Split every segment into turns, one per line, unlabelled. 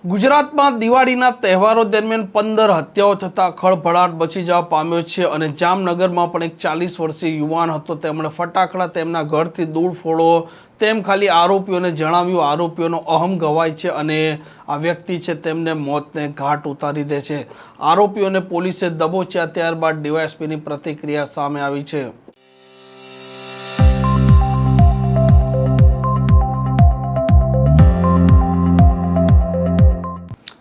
ગુજરાતમાં દિવાળીના તહેવારો દરમિયાન 15 હત્યાઓ થતાં ખળભળાટ મચી જવા પામ્યો છે અને જામનગરમાં પણ એક 40 વર્ષીય યુવાન હતો, તેમણે ફટાકડા તેમના ઘરથી દૂર ફોડો તેમ ખાલી આરોપીઓને જણાવ્યું. આરોપીઓનો અહમ ગવાય છે અને આ વ્યક્તિ છે તેમને મોતને ઘાટ ઉતારી દે છે. આરોપીઓને પોલીસે દબોચ્યા, ત્યારબાદ ડીવાયએસપીની પ્રતિક્રિયા સામે આવી છે.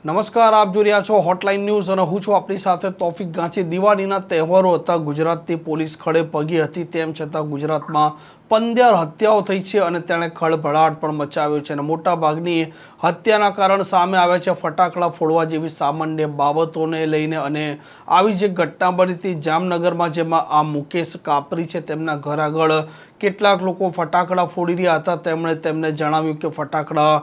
નમસ્કાર, આપ જોઈ રહ્યા છો હોટલાઇન ન્યૂઝ અને હું છું આપણી સાથે તોફિક ગાંચી. દિવાળીના તહેવારો હતા, ગુજરાતની પોલીસ ખડે પગી હતી, તેમ છતાં ગુજરાતમાં 15 હત્યાઓ થઈ છે અને તેણે ખળભળાટ પણ મચાવ્યો છે અને મોટાભાગની હત્યાના કારણ સામે આવ્યા છે ફટાકડા ફોડવા જેવી સામાન્ય બાબતોને લઈને. અને આવી જે ઘટના બની હતી જામનગરમાં, જેમાં આ મુકેશ કાપરી છે, તેમના ઘર આગળ કેટલાક લોકો ફટાકડા ફોડી રહ્યા હતા. તેમણે તેમને જણાવ્યું કે ફટાકડા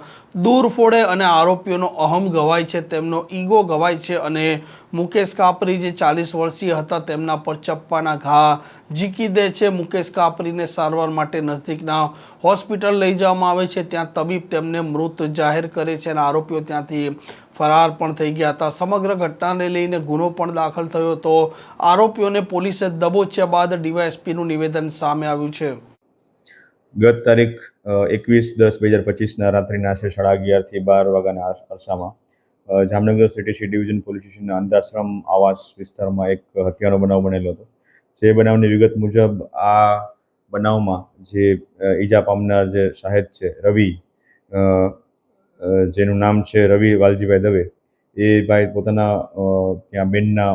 દૂર ફોડે અને આરોપીઓનો અહમ ગવાય છે, તેમનો ઈગો ગવાય છે. અને મુકેશ કાપરી જે 40 વર્ષીય હતા, તેમના પર ચપ્પાના ઘા ઝીકી દે છે. મુકેશ કાપરીને સારવાર માટે નજદીકના હોસ્પિટલ લઈ જવામાં આવે છે, ત્યાં તબીબ તેમને મૃત જાહેર કરે છે અને આરોપીઓ ત્યાંથી ફરાર પણ થઈ ગયા હતા. સમગ્ર ઘટનાને લઈને ગુનો પણ દાખલ થયો હતો. આરોપીઓને પોલીસે દબોચ્યા બાદ ડીવાયએસપીનું નિવેદન સામે આવ્યું છે.
ગત તારીખ 21/10/2025ના રાત્રિના આશરે 11:30 થી 12 વાગ્યાના અરસામાં Jamnagar city C division police સ્ટેશનના અંધાશ્રમ આવાસ વિસ્તારમાં એક હત્યાનો બનાવ બનેલો હતો. જે બનાવની વિગત મુજબ આ બનાવમાં જે ઈજા પામનાર જે શાહિદ છે રવિ, જેનું નામ છે રવિ વાલજીભાઈ દવે, એ ભાઈ પોતાના ત્યાં બેનના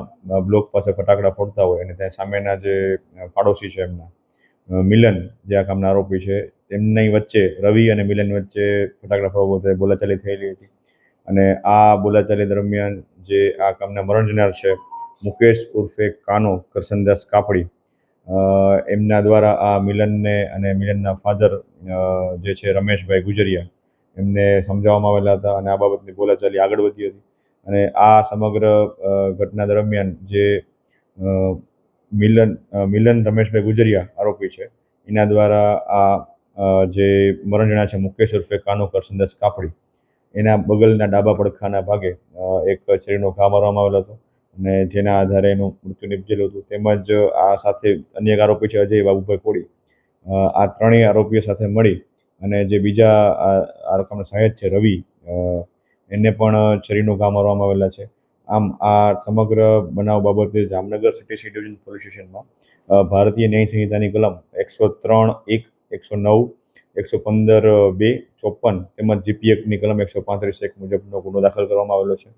બ્લોક પાસે ફટાકડા ફોડતા હોય અને ત્યાં સામેના જે પાડોશી છે એમના મિલન, જે આ કામના આરોપી છે, તેમની વચ્ચે રવિ અને મિલન વચ્ચે ફટાકડા ફોડવા બાબતે બોલાચાલી થયેલી હતી. અને આ બોલાચાલી દરમિયાન જે આ કામના મરણ જનાર છે મુકેશ ઉર્ફે કાનો કરસનદાસ કાપડી, એમના દ્વારા આ મિલનને અને મિલનના ફાધર જે છે રમેશભાઈ ગુજરિયા, એમને સમજાવવામાં આવેલા હતા અને આ બાબતની બોલાચાલી આગળ વધી હતી. અને આ સમગ્ર ઘટના દરમિયાન જે મિલન રમેશભાઈ ગુજરિયા આરોપી છે, એના દ્વારા આ જે મરણ જનાર છે મુકેશ ઉર્ફે કાનો કરસનદાસ કાપડી, એના બગલના ડાબા પડખાના ભાગે એક છરીનો ઘા મારવામાં આવેલો હતો અને જેના આધારે એનું મૃત્યુ નિપજેલું હતું. તેમજ આ સાથે અન્ય એક આરોપી છે અજય બાબુભાઈ કોળી. આ ત્રણેય આરોપીઓ સાથે મળી અને જે બીજા આ રકમના સાહેબ છે રવિ, એને પણ છરીનો ઘા મારવામાં આવેલા છે. આમ આ સમગ્ર બનાવ બાબતે Jamnagar city C division police સ્ટેશનમાં ભારતીય ન્યાય સંહિતાની કલમ 103(1), 109, 115(2), 54 તેમજ જીપી એક્ટની કલમ 135(1) મુજબનો ગુનો દાખલ કરવામાં આવેલો છે.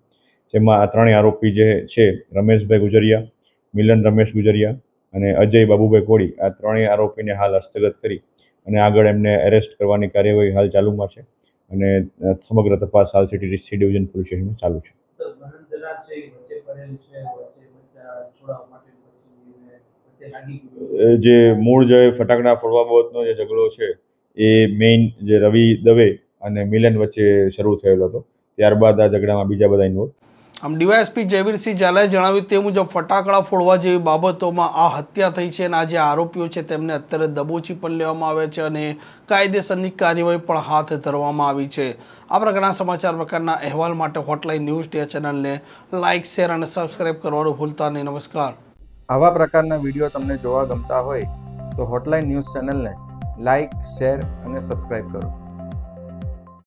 જેમાં આ ત્રણેય આરોપી જે છે રમેશભાઈ ગુજરિયા, મિલન રમેશ ગુજરિયા અને અજય બાબુભાઈ કોળી, આ ત્રણેય આરોપીને હાલ હસ્તગત કરી અને આગળ એમને એરેસ્ટ કરવાની કાર્યવાહી હાલ ચાલુમાં છે અને સમગ્ર તપાસ હાલ સિટી સી ડિવિઝન પોલીસ સ્ટેશનમાં ચાલુ છે. જે મૂળ જે ફટાકડા ફોડવા બાબતનો જે ઝઘડો છે એ મેઇન જે રવિ દવે અને મિલન વચ્ચે શરૂ થયેલો હતો. ત્યારબાદ આ ઝઘડામાં બીજા બધા ઇન્વોલ્વ.
આમ ડીવાયએસપી જયવીરસિંહ ઝાલાએ જણાવ્યું તે મુજબ ફટાકડા ફોડવા જેવી બાબતોમાં આ હત્યા થઈ છે અને આ જે આરોપીઓ છે તેમને અત્યારે દબોચી પણ લેવામાં આવ્યા છે અને કાયદેસરની કાર્યવાહી પણ હાથ ધરવામાં આવી છે. આ પ્રકારના સમાચાર પ્રકારના અહેવાલ માટે હોટલાઇન ન્યૂઝ ડે ચેનલને લાઇક, શેર અને સબસ્ક્રાઇબ કરવાનું ભૂલતા નહીં. નમસ્કાર.
આવા પ્રકારના વિડીયો તમને જોવા ગમતા હોય તો હોટલાઇન ન્યૂઝ ચેનલને લાઇક, શેર અને સબસ્ક્રાઇબ કરો.